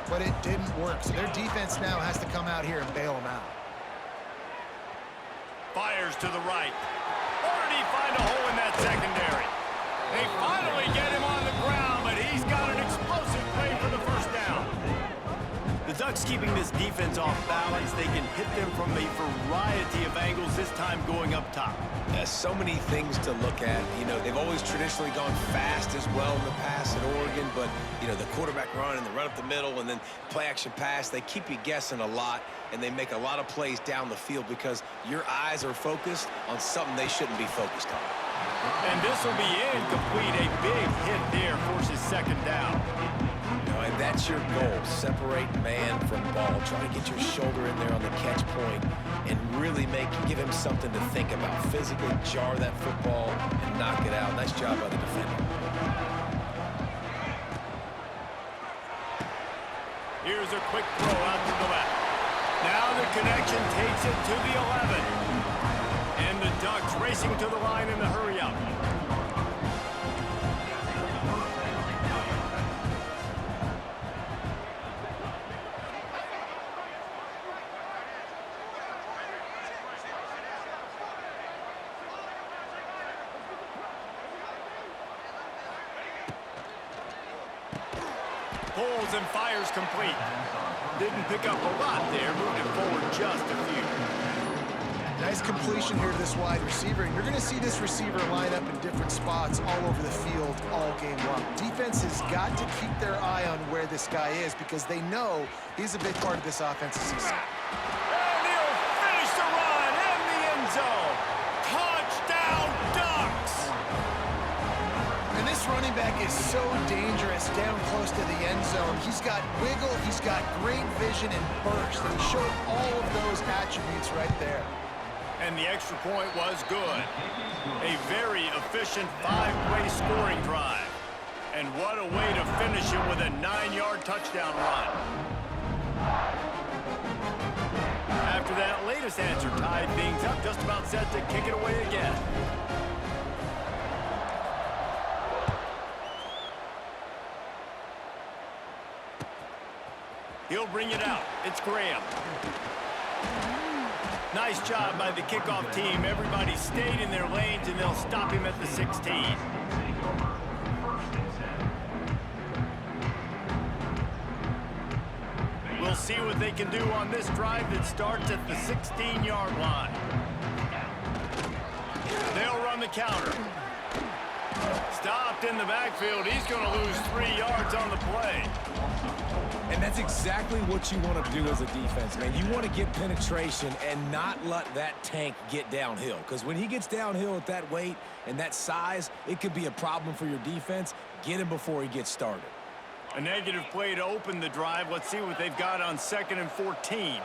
but it didn't work. So their defense now has to come out here and bail them out. Fires to the right. Or did he find a hole in that secondary? They finally get him on the ground, but he's got an explosive play for the first down. The Ducks keeping this defense off balance. They can hit them from a variety of angles, this time going up top. There's so many things to look at. You know, they've always traditionally gone fast as well in the past at Oregon, but, you know, the quarterback run and the run up the middle and then play-action pass, they keep you guessing a lot, and they make a lot of plays down the field because your eyes are focused on something they shouldn't be focused on. And this will be incomplete. A big hit there forces second down. You know, and that's your goal. Separate man from ball. Try to get your shoulder in there on the catch point and really give him something to think about. Physically jar that football and knock it out. Nice job by the defender. Here's a quick throw out to the left. Now the connection takes it to the 11. And the Ducks racing to the line in the hurry-up. Pulls and fires complete. Didn't pick up a lot there, moving it forward just a few. Nice completion here to this wide receiver, and you're going to see this receiver line up in different spots all over the field all game long. Defense has got to keep their eye on where this guy is because they know he's a big part of this offensive success. And he'll finish the run in the end zone. Touchdown, Ducks! And this running back is so dangerous down close to the end zone. He's got wiggle, he's got great vision and burst, and he showed all of those attributes right there. And the extra point was good. A very efficient 5-play scoring drive. And what a way to finish it with a 9-yard touchdown run. After that latest answer tied things up, just about set to kick it away again. He'll bring it out. It's Graham. Nice job by the kickoff team. Everybody stayed in their lanes, and they'll stop him at the 16. We'll see what they can do on this drive that starts at the 16-yard line. They'll run the counter. Stopped in the backfield. He's going to lose 3 yards on the play. And that's exactly what you want to do as a defense, man. You want to get penetration and not let that tank get downhill. Because when he gets downhill at that weight and that size, it could be a problem for your defense. Get him before he gets started. A negative play to open the drive. Let's see what they've got on 2nd and 14.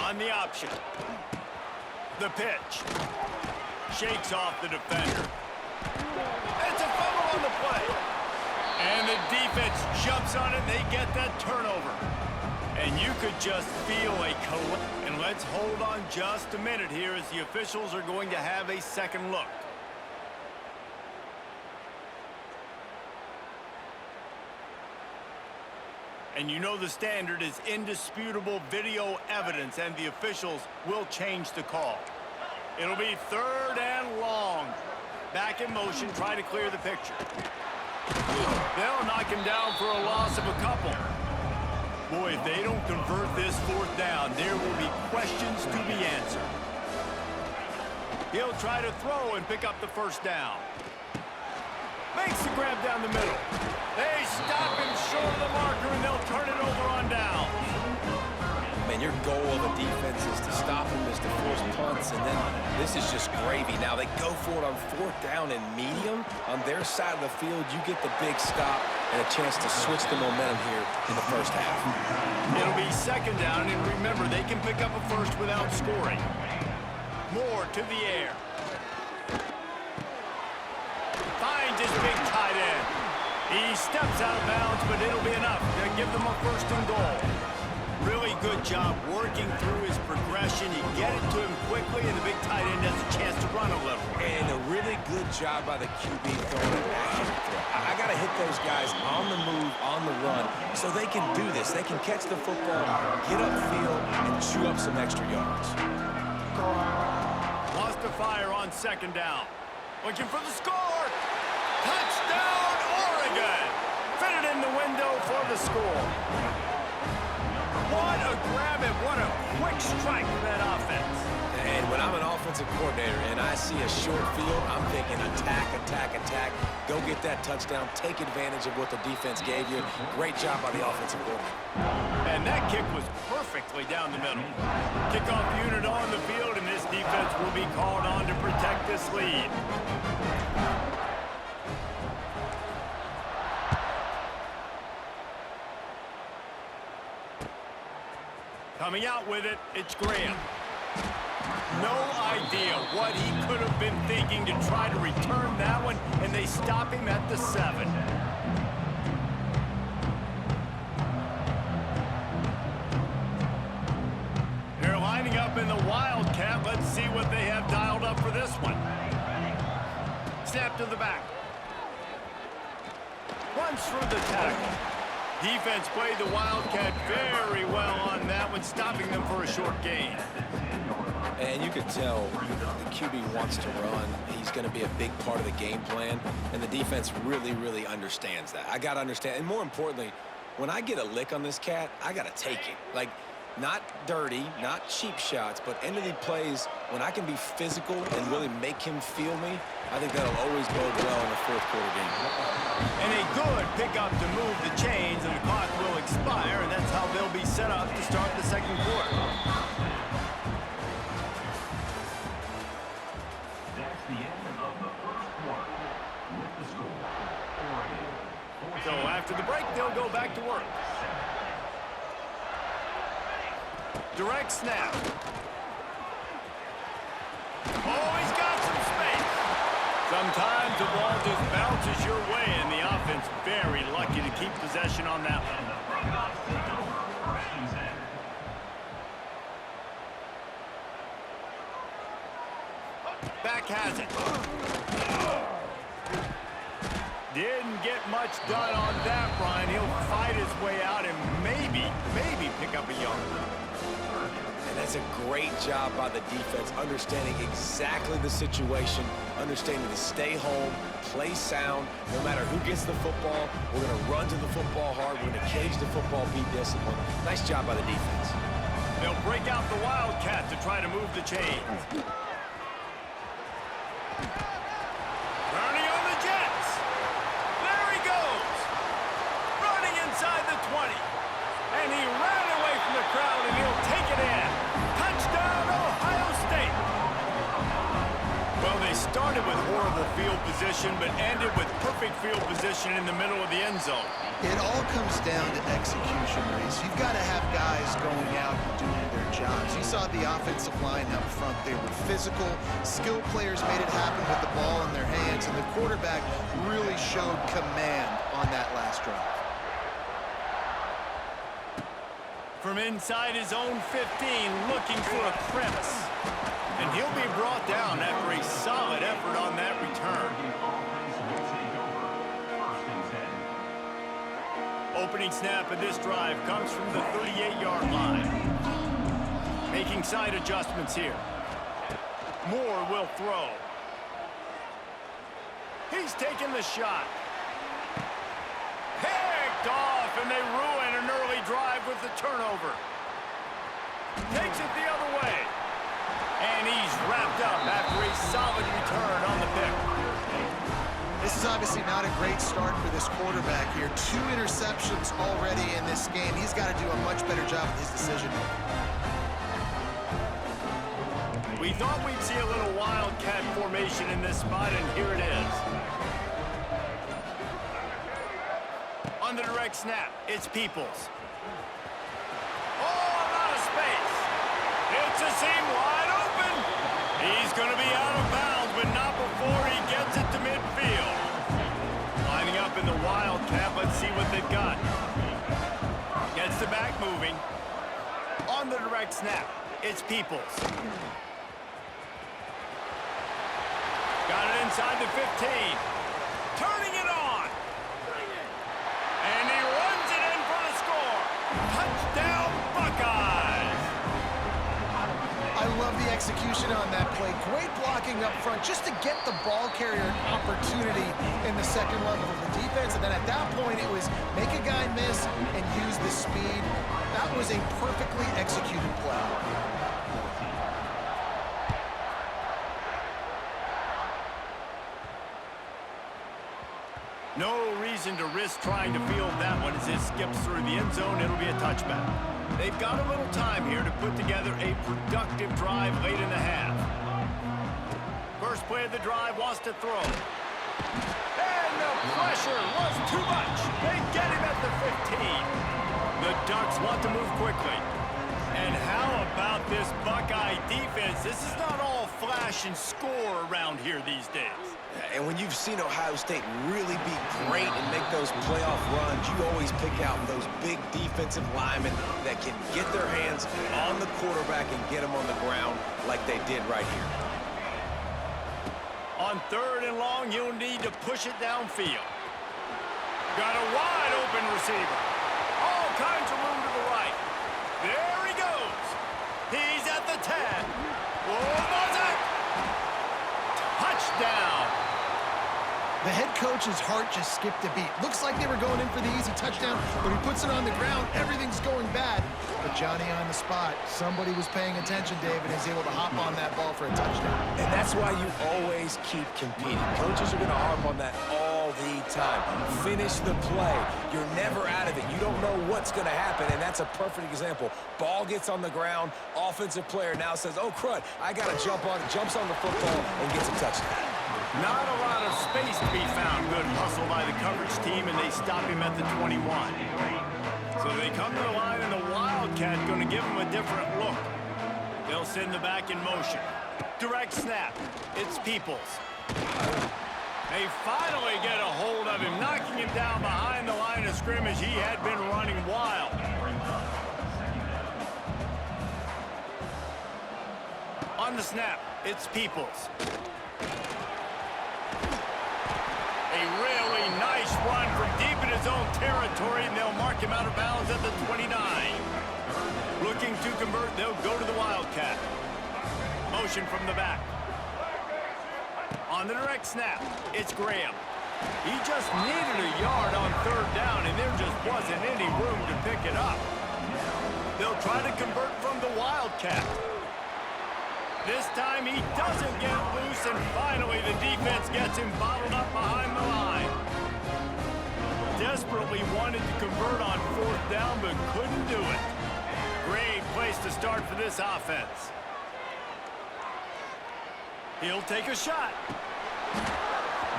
On the option. The pitch. Shakes off the defender. It's a fumble on the play. And the defense jumps on it, and they get that turnover. And you could just feel a collapse. And let's hold on just a minute here as the officials are going to have a second look. And you know the standard is indisputable video evidence, and the officials will change the call. It'll be 3rd and long. Back in motion, try to clear the picture. They'll knock him down for a loss of a couple. Boy, if they don't convert this 4th down, there will be questions to be answered. He'll try to throw and pick up the 1st down. Makes the grab down the middle. They stop him short of the marker, and they'll turn it over on down. Man, your goal of a defense is to stop him, is to force punts, and then this is just gravy. Now they go for it on 4th down and medium. On their side of the field, you get the big stop and a chance to switch the momentum here in the first half. It'll be 2nd down, and remember, they can pick up a first without scoring. Moore to the air. Finds his big tight end. He steps out of bounds, but it'll be enough to give them a 1st and goal. Really good job working through his progression. You get it to him quickly, and the big tight end has a chance to run a little. And a really good job by the QB throwing an accurate throw. I got to hit those guys on the move, on the run, so they can do this. They can catch the football, get upfield, and chew up some extra yards. Lost to fire on second down. Looking for the score. Touchdown, Oregon. Fit it in the window for the score. What a grab and what a quick strike for that offense. And when I'm an offensive coordinator and I see a short field, I'm thinking attack, attack, attack. Go get that touchdown. Take advantage of what the defense gave you. Great job by the offensive coordinator. And that kick was perfectly down the middle. Kickoff unit on the field, and this defense will be called on to protect this lead. Coming out with it, it's Graham. No idea what he could have been thinking to try to return that one, and they stop him at the 7. They're lining up in the Wildcat. Let's see what they have dialed up for this one. Snap to the back. Runs through the tackle. Defense played the Wildcat very well on that one, stopping them for a short gain. And you could tell the QB wants to run. He's going to be a big part of the game plan, and the defense really, really understands that. I got to understand, and more importantly, when I get a lick on this cat, I got to take it. Like, not dirty, not cheap shots, but end of the plays, when I can be physical and really make him feel me, I think that'll always bode well in the fourth quarter game. And a good pickup to move the chains, and the clock will expire, and that's how they'll be set up to start the second quarter. That's the end of the first quarter with the score. Oregon. So after the break, they'll go back to work. Direct snap. Oh, he's got some space. Sometimes the ball just bounces your way, and the offense very lucky to keep possession on that one. Back has it. Didn't get much done on that, Brian. He'll fight his way out and maybe pick up a yard. And that's a great job by the defense, understanding exactly the situation, understanding to stay home, play sound. No matter who gets the football, we're going to run to the football hard. We're going to cage the football, be disciplined. Nice job by the defense. They'll break out the Wildcat to try to move the chains. Turning on the Jets. There he goes. Running inside the 20. And he ran away from the crowd, and he'll take it in. Touchdown, Ohio State. Well, they started with horrible field position, but ended with perfect field position in the middle of the end zone. It all comes down to execution, Reese. You've got to have guys going out and doing their jobs. You saw the offensive line up front. They were physical. Skilled players made it happen with the ball in their hands, and the quarterback really showed command on that last drive. From inside his own 15, looking for a crevice. And he'll be brought down after a solid effort on that return. Opening snap of this drive comes from the 38-yard line. Making side adjustments here. Moore will throw. He's taking the shot. Picked off, and they ruin an early drive with the turnover. Takes it the other way. And he's wrapped up after a solid return on the pick. This is obviously not a great start for this quarterback here. 2 interceptions already in this game. He's got to do a much better job with his decision-making. We thought we'd see a little Wildcat formation in this spot, and here it is. On the direct snap, it's Peoples. Oh, a lot of space. It's a seam wide open. He's going to be out of bounds, but not before he gets it to midfield. Lining up in the Wildcat, let's see what they've got. Gets the back moving. On the direct snap, it's Peoples. Got it inside the 15. Turning it on. And he runs it in for the score. Touchdown, Buckeyes. I love the execution on that play. Great blocking up front just to get the ball carrier an opportunity in the second level of the defense. And then at that point, it was make a guy miss and use the speed. That was a perfectly executed play. No reason to risk trying to field that one as it skips through the end zone. It'll be a touchback. They've got a little time here to put together a productive drive late in the half. First play of the drive, wants to throw. And the pressure was too much. They get him at the 15. The Ducks want to move quickly. And how about this Buckeye defense? This is not all flash and score around here these days. And when you've seen Ohio State really be great and make those playoff runs, you always pick out those big defensive linemen that can get their hands on the quarterback and get him on the ground like they did right here. On third and long, you'll need to push it downfield. Got a wide open receiver. All kinds of room to the right. There he goes. He's at the 10. Whoa, Mozart! Touchdown. The head coach's heart just skipped a beat. Looks like they were going in for the easy touchdown, but he puts it on the ground. Everything's going bad. But Johnny on the spot. Somebody was paying attention, Dave, and is able to hop on that ball for a touchdown. And that's why you always keep competing. Coaches are going to harp on that all the time. Finish the play. You're never out of it. You don't know what's going to happen, and that's a perfect example. Ball gets on the ground. Offensive player now says, oh, crud, I got to jump on it. Jumps on the football and gets a touchdown. Not a lot of space to be found. Good hustle by the coverage team, and they stop him at the 21. So they come to the line, and the Wildcat going to give him a different look. They'll send the back in motion. Direct snap. It's Peoples. They finally get a hold of him, knocking him down behind the line of scrimmage. He had been running wild. On the snap, it's Peoples. A really nice run from deep in his own territory, and they'll mark him out of bounds at the 29. Looking to convert, they'll go to the Wildcat. Motion from the back. On the direct snap, it's Graham. He just needed a yard on third down, and there just wasn't any room to pick it up. They'll try to convert from the Wildcat. This time he doesn't get loose, and finally the defense gets him bottled up behind the line. Desperately wanted to convert on fourth down, but couldn't do it. Great place to start for this offense. He'll take a shot.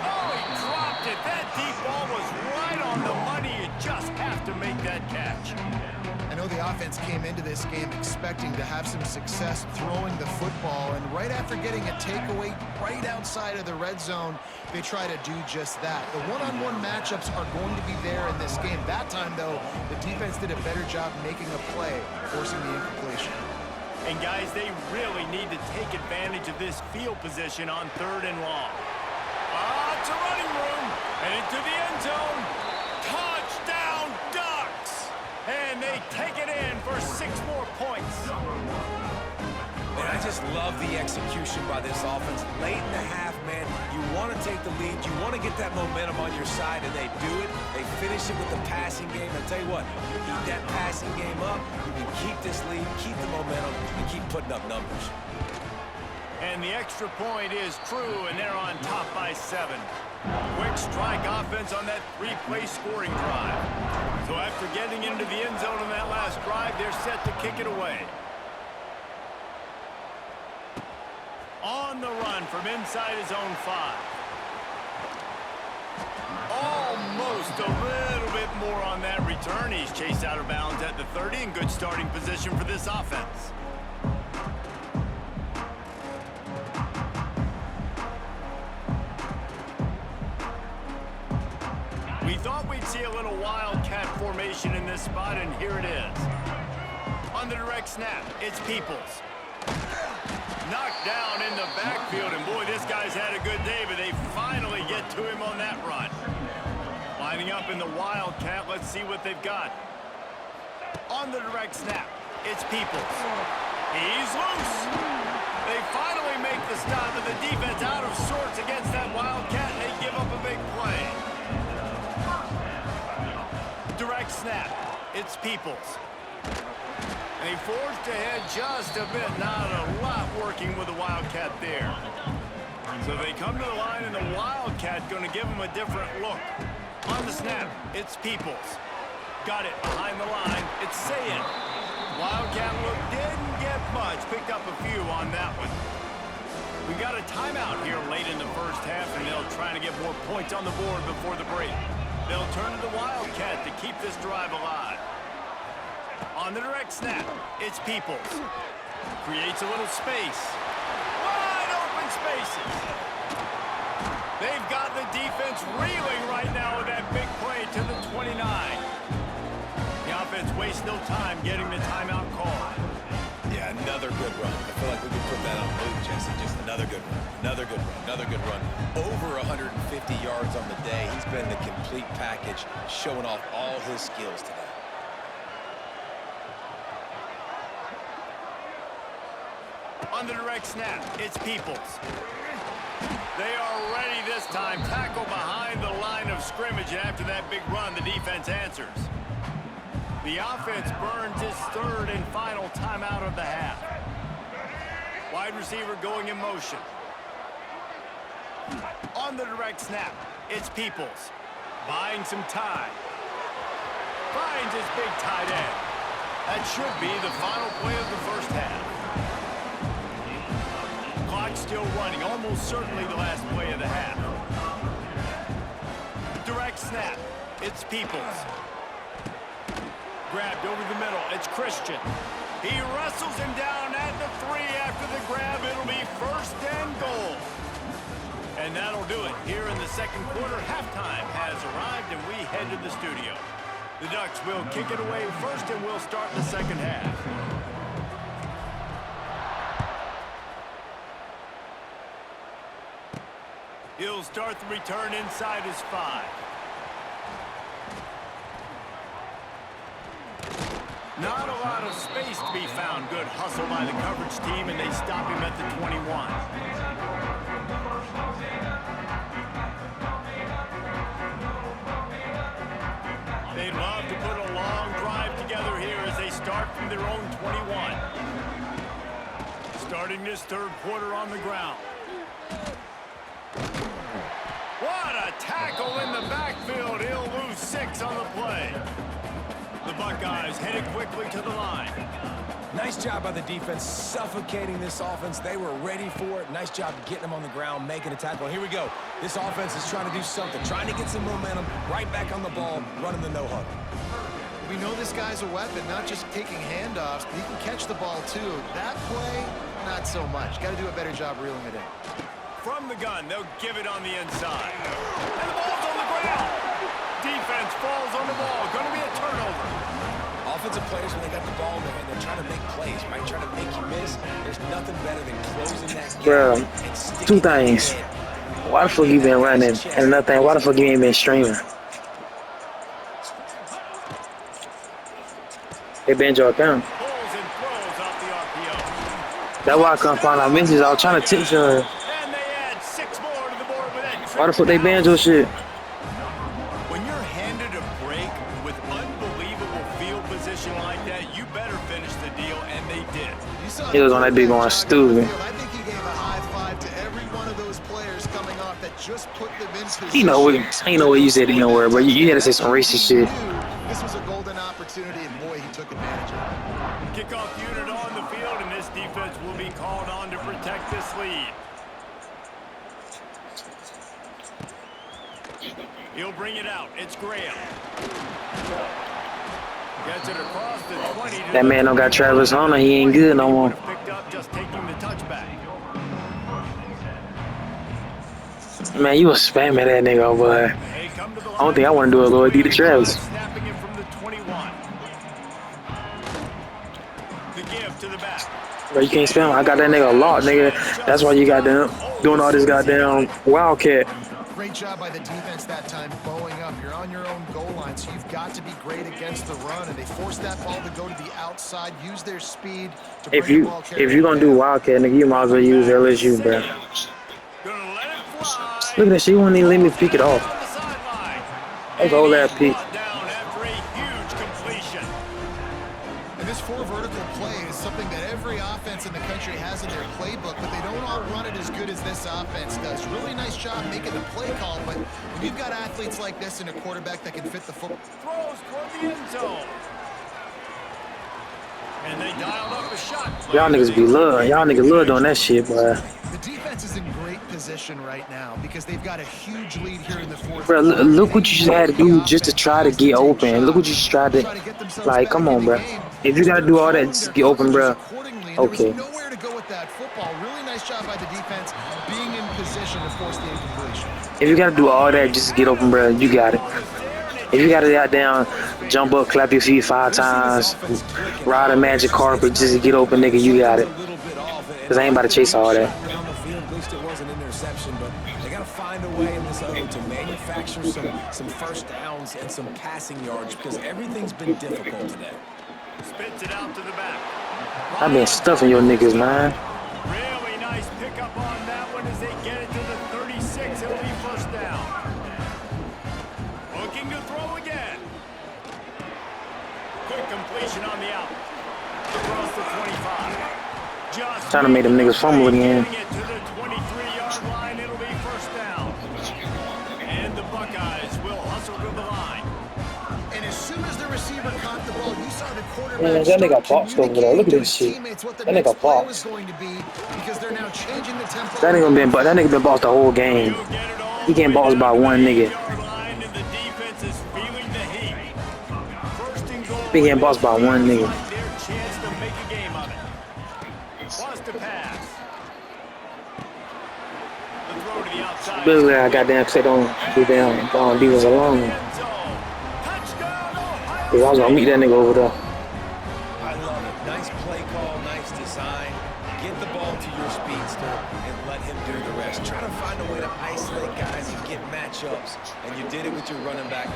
Oh, he dropped it. That deep ball was right on the money. You just have to make that catch. I know the offense came into this game expecting to have some success throwing the football, and right after getting a takeaway right outside of the red zone, they try to do just that. The one-on-one matchups are going to be there in this game. That time, though, the defense did a better job making a play, forcing the incompletion. And guys, they really need to take advantage of this field position on third and long. It's a running room, and into the end zone. Touchdown, Ducks! And they take it in for 6 more points. And I just love the execution by this offense. Late in the half, man, you want to take the lead. You want to get that momentum on your side, and they do it. They finish it with the passing game. I tell you what, keep that passing game up. You can keep this lead, keep the momentum, and keep putting up numbers. And the extra point is true, and they're on top by 7. Quick strike offense on that 3-play scoring drive. So after getting into the end zone on that last drive, they're set to kick it away. On the run from inside his own 5. Almost a little bit more on that return. He's chased out of bounds at the 30 in good starting position for this offense. We thought we'd see a little Wildcat formation in this spot, and here it is. On the direct snap, it's Peoples. Knocked down in the backfield, and boy, this guy's had a good day, but they finally get to him on that run. Lining up in the Wildcat, let's see what they've got. On the direct snap, it's Peoples. He's loose. They finally make the stop, and the defense out of sorts against that Wildcat, and they give up a big play. Direct snap, it's Peoples. And he forged ahead just a bit. Not a lot working with the Wildcat there. So they come to the line, and the Wildcat going to give him a different look. On the snap, it's Peoples. Got it behind the line. It's Sayin. Wildcat look didn't get much. Picked up a few on that one. We got a timeout here late in the first half, and they'll try to get more points on the board before the break. They'll turn to the Wildcat to keep this drive alive. On the direct snap, it's Peoples. Creates a little space. Wide open spaces. They've got the defense reeling right now with that big play to the 29. The offense wastes no time getting the timeout call. Yeah, another good run. I feel like we could put that on loop, Jesse. Just another good run. Another good run. Another good run. Over 150 yards on the day. He's been the complete package, showing off all his skills today. On the direct snap, it's Peoples. They are ready this time. Tackle behind the line of scrimmage, and after that big run, the defense answers. The offense burns its third and final timeout of the half. Wide receiver going in motion. On the direct snap, it's Peoples. Buying some time. Finds his big tight end. That should be the final play of the first half. Clock still running, almost certainly the last play of the half. Direct snap, it's Peoples. Grabbed over the middle, it's Christian. He wrestles him down at the 3 after the grab. It'll be first and goal. And that'll do it here in the second quarter. Halftime has arrived, and we head to the studio. The Ducks will kick it away first, and we'll start the second half. He'll start the return inside his 5. Not a lot of space to be found. Good hustle by the coverage team, and they stop him at the 21. They'd love to put a long drive together here as they start from their own 21. Starting this third quarter on the ground. What a tackle in the backfield. He'll lose 6 on the play. The Buckeyes headed quickly to the line. Nice job by the defense suffocating this offense. They were ready for it. Nice job getting them on the ground, making a tackle. And here we go. This offense is trying to do something, trying to get some momentum, right back on the ball, running the no-huddle. We know this guy's a weapon, not just taking handoffs, but he can catch the ball too. That play, not so much. Got to do a better job reeling it in. From the gun, they'll give it on the inside. And the ball's on the ground. Defense falls on the ball. Going to be a turnover. Offensive players, when they got the ball, man, they're trying to make plays, right? Trying to make you miss. There's nothing better than closing that gap. Bro, and sticking two to the things. end. Why the fuck you been running? And another thing, why the fuck you ain't been streaming? They banned your account. Pulls and throws off the RPO. That's why I couldn't find out messages. I was trying to text you. And they add 6 more to the board with that. Why the fuck they banned your shit? When you're handed a break with unbelievable field position like that, you better finish the deal, and they did. He was on that big going stupid. I think he gave a high five to every one of those players coming off that just put them in position. You know what you said the N-word, but you had to say some racist shit. This was a golden opportunity, and boy, he took advantage of it. Kickoff unit on the field, and this defense will be called on to protect this lead. He'll bring it out. It's Graham. Gets it across the 20. That man don't got Travis Hunter. He ain't good no more. Picked up just taking the touchback. Man, you was spamming that nigga, boy. They come to the I don't think I want to do a Lord D to Travis. Snapping it from the 21. to the back. Bro, you can't spam. I got that nigga a lot, nigga. That's why you got them doing all this goddamn wildcat. Great job by the defense that time, bowing up. You're on your own goal line, so you've got to be great against the run, and they forced that ball to go to the outside, use their speed to bring the ball If you're gonna do wildcat, nigga, you might as well use LSU, bro. Gonna let it fly. Look at that shit. You won't even let me pick it off. On the sideline. That's all that peak. Brought down after a huge completion. And this four vertical play is something that every offense in the country has in their playbook, but they don't all run it as good as this offense does. Really nice job making the play call, but when you've got athletes like this and a quarterback that can fit the football. Throws toward the end zone. And they dialed up a shot. Y'all niggas be love. Y'all niggas love doing that shit, boy. The defense is in great position right now because they've got a huge lead here in the fourth. Bro, look what you just had to do just to try to get open. Look what you just tried to, like, come on, bro. If you gotta do all that just to get open, bro. Okay. Nowhere to go with that football. Really nice job by the defense being in position to force the incompletion. If you gotta do all that just to get open, bro, you got it. If you gotta goddamn jump up, clap your feet 5 times, ride a magic carpet just to get open, nigga, you got it. Cause I ain't about to chase all that. Down the field, at least it was an interception, but they got to find a way in this other to manufacture some first downs and some passing yards because everything's been difficult today. Spits it out to the back. I've been stuffing your niggas, man. Really nice pickup on that one as they get it to the 36. It'll be first down. Looking to throw again. Quick completion on the out. Across the 25. Just Trying to make them niggas fumble again. getting it to the 23-yard line. It'll be first down. And the Buckeyes will hustle to the line. And as soon as the receiver caught the ball, you saw the quarterback. Man, that nigga boxed over there. Look at this shit. That nigga boxed. That nigga been bossed the whole game. He'll get it all He getting bossed by one nigga. yard line, and the defense is feeling the heat. First and goal. He getting bossed by one nigga. Their chance to make a game of it. Wants to pass. The throw to the outside. Basically, I goddamn say don't be down defense alone. End zone. Touchdown, Ohio Cause I was gonna meet that nigga over there. I love it. Nice play call, nice design. Get the ball to your speedster and let him do the rest. Try to find a way to isolate guys and get matchups. And you did it with your running back,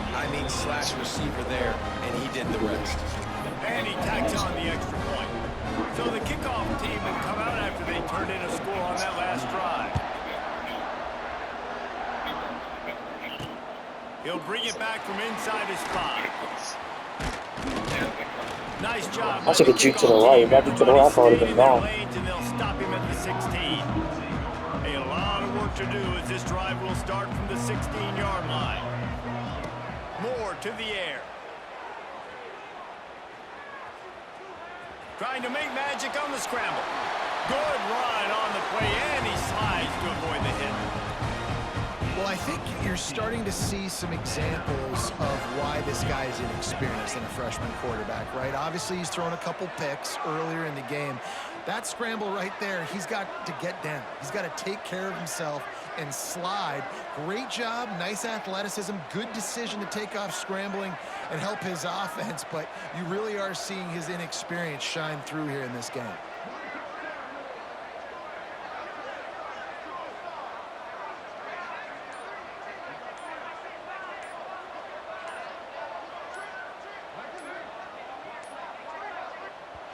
slash receiver there, and he did the rest. And he tacks on the extra point. So the kickoff team will come out after they turned in a score on that last drive. He'll bring it back from inside his 5. Nice job. I took a juke to the right. If I juke to the right, I thought it would have been gone. And they'll stop him at the 16. A lot of work to do as this drive will start from the 16-yard line. Moore to the air. Trying to make magic on the scramble. Good run on the play, and he slides to avoid the hit. Well, I think you're starting to see some examples of why this guy is inexperienced in a freshman quarterback, right? Obviously, he's thrown a couple picks earlier in the game. That scramble right there, he's got to get down. He's got to take care of himself and slide. Great job, nice athleticism, good decision to take off scrambling and help his offense, but you really are seeing his inexperience shine through here in this game.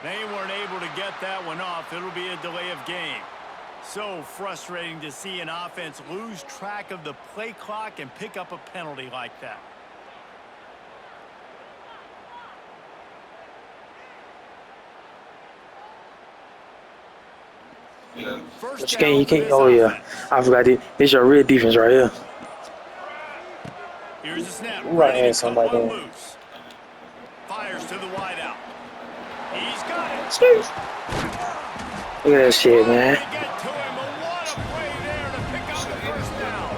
They weren't able to get that one off. It'll be a delay of game. So frustrating to see an offense lose track of the play clock and pick up a penalty like that. First down You for can't. this Oh yeah, offense. I forgot. This your real defense right here. Here's a snap. Right Ready hand, to somebody cut one there. loose. Fires to the wide out. He's got it. Look at that shit, man. They get to him, but what a play there to pick up the first down.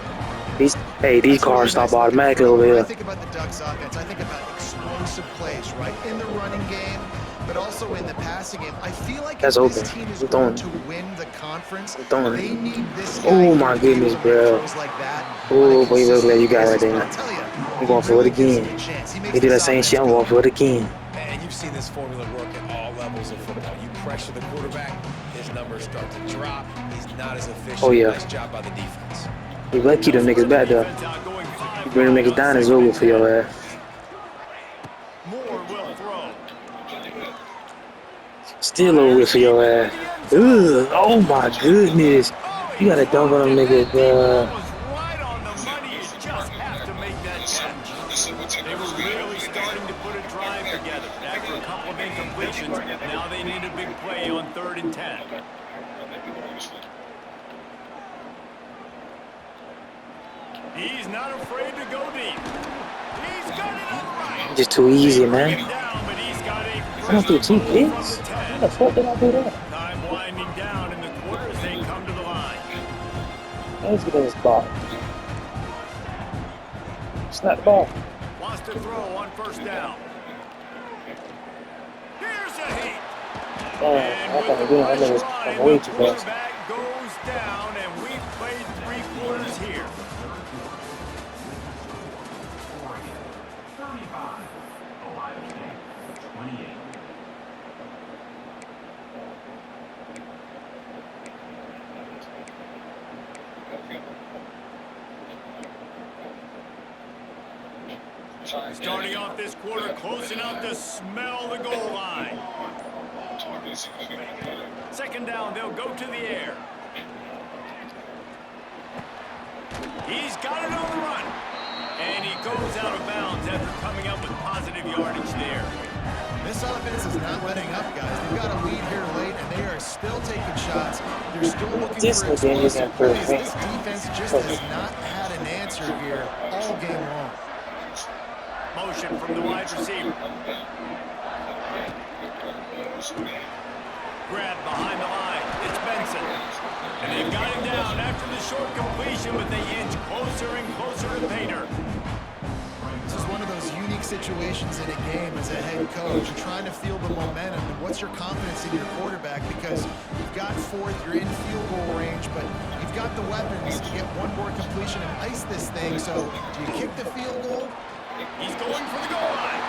These cars stop automatically over When I here. think about the Ducks offense, I think about explosive plays, right? In the running game, but also in the passing game. I feel like That's if this open. team is We're going throwing. to win the conference, Throwing. they need this guy Oh to my be able goodness, to make bro. throws like that Oh, on a boy, look at that you got right consistent there. basis. I'll tell you, I'm going for it really gives again. him a chance. He makes They do that this same offense shit. I'm go. going for it again. And you've seen this formula work at all levels of football. You pressure the quarterback, his numbers start to drop. He's not as efficient. Oh, yeah. Nice job by the defense. You lucky them niggas back there. You bring them niggas down, it's over for your ass. Moore will throw. Still over with for your ass. Ugh, oh my goodness. You gotta dunk on them niggas, Was right on the money. You just have to make that catch. They were really starting to put a drive together. After a couple of incompletions, now they need a big play on 3rd and 10. He's not afraid to go deep. He's got it on the right. Just too easy, man. Down, but he's got a I don't do 2 picks. How the fuck did I do that? time winding down in the quarter as they come to the line. Let's get in this ball. Snap the ball. Wants to throw on 1st down. Here's a hit. Damn, I thought I did. I know it's way too fast. Quarterback goes down, and we've played 3 quarters here. 35. Ohio State 28. Starting off this quarter close enough to smell the goal line. 2nd down, they'll go to the air. He's got it on the run. And he goes out of bounds after coming up with positive yardage there. This offense is not letting up, guys. They've got a lead here late, and they are still taking shots. They're still looking This for nigga is explosive in plays. perfect. This defense just has not had an answer here all game long. Motion from the wide receiver. Grab behind the line. It's Benson. And they've got him down after the short completion, but they inch closer and closer to Painter. This is one of those unique situations in a game as a head coach. You're trying to feel the momentum, and what's your confidence in your quarterback? Because you've got 4th, you're in field goal range, but you've got the weapons to get one more completion and ice this thing. So do you kick the field goal? He's going for the goal line.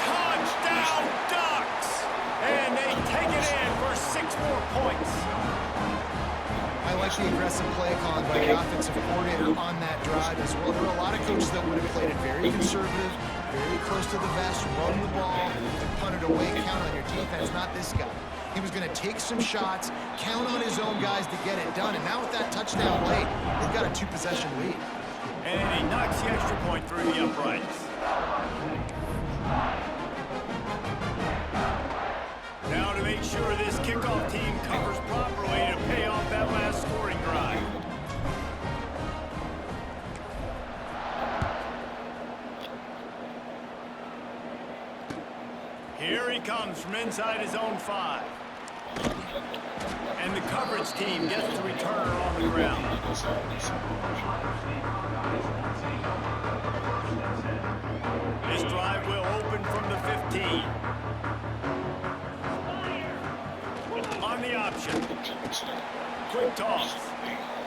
Touchdown, Ducks! And they take it in for 6 more points. I like the aggressive play calling by the offensive coordinator on that drive as well. There are a lot of coaches that would have played it very conservative, very close to the vest, run the ball, and punt it away, count on your defense, not this guy. He was going to take some shots, count on his own guys to get it done, and now with that touchdown late, they've got a 2-possession lead. And he knocks the extra point through the uprights. Now to make sure this kickoff team covers properly to pay off that last scoring drive. Here he comes from inside his own 5. And the coverage team gets the returner on the ground. This drive will open from the 15. On the option. Quick toss.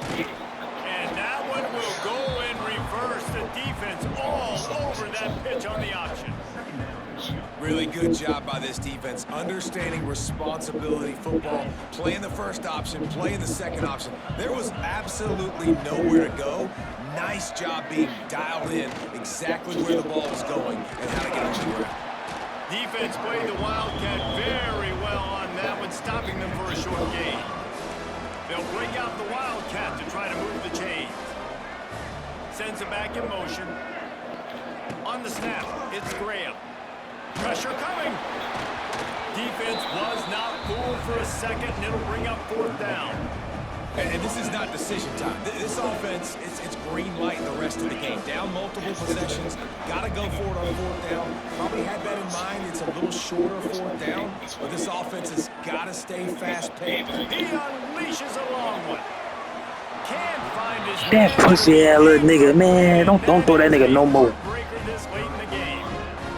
And that one will go in reverse. The defense all over that pitch on the option. Really good job by this defense, understanding responsibility football, playing the first option, playing the second option. There was absolutely nowhere to go. Nice job being dialed in exactly where the ball was going and how to get on the ground. Defense played the Wildcat very well on that one, stopping them for a short gain. They'll break out the Wildcat to try to move the chains. Sends it back in motion. On the snap, it's Graham. Pressure coming. Defense was not fooled for a second, and it'll bring up 4th down. And this is not decision time. This offense, it's green light in the rest of the game. Down multiple possessions, got to go for it on 4th down. Probably had that in mind. It's a little shorter 4th down, but this offense has got to stay fast-paced. He unleashes a long one. Can't find his That pussy ass little nigga, man. Don't throw that nigga no more. breaker this late in the game.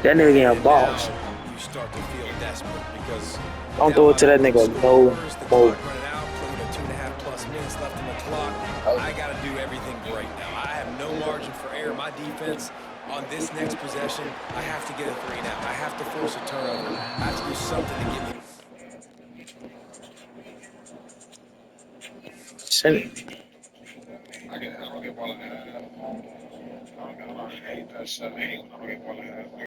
That nigga getting a boss. You start to feel desperate because Don't throw it to that nigga no more. 2.5+ minutes left in the clock. I got to do everything great now. I have no margin for error. My defense on this this next possession, I have to get a 3 now. I have to force a turnover. I have to do something to get me. Send it. I don't get 1.5. I hate that shit. I hate when I don't get 1.5.